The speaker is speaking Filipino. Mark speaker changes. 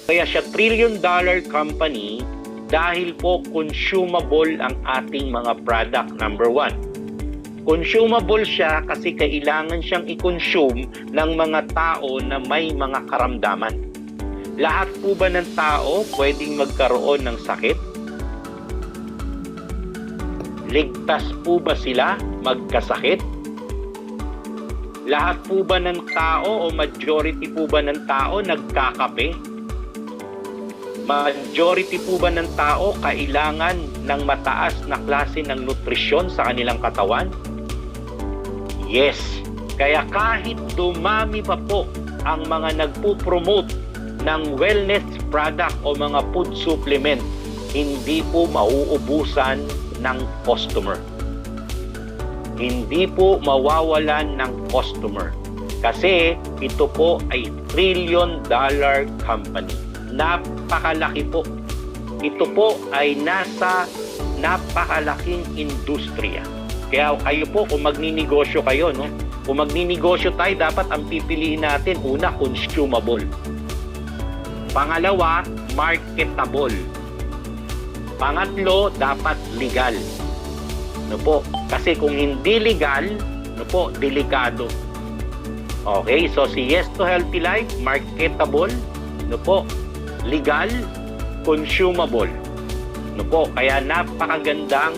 Speaker 1: Kaya siya trillion-dollar company dahil po consumable ang ating mga product, number one. Consumable siya kasi kailangan siyang i-consume ng mga tao na may mga karamdaman. Lahat po ba ng tao pwedeng magkaroon ng sakit? Ligtas po ba sila magkasakit? Lahat po ba ng tao o majority po ba ng tao nagkakape? Majority po ba ng tao kailangan ng mataas na klase ng nutrisyon sa kanilang katawan? Yes. Kaya kahit dumami pa po ang mga nagpo-promote ng wellness product o mga food supplement, hindi po mauubusan ng customer. Hindi po mawawalan ng customer. Kasi ito po ay trillion-dollar company. Napakalaki po. Ito po ay nasa napakalaking industriya. Kaya kayo po, kung magninegosyo kayo, no? Kung magninegosyo tayo, dapat ang pipiliin natin, una, consumable. Pangalawa, marketable. Pangatlo, dapat legal. No po? Kasi kung hindi legal, no po, delikado. Okay, so si Yes to Healthy Life, marketable, no po, legal, consumable. No po, kaya napakagandang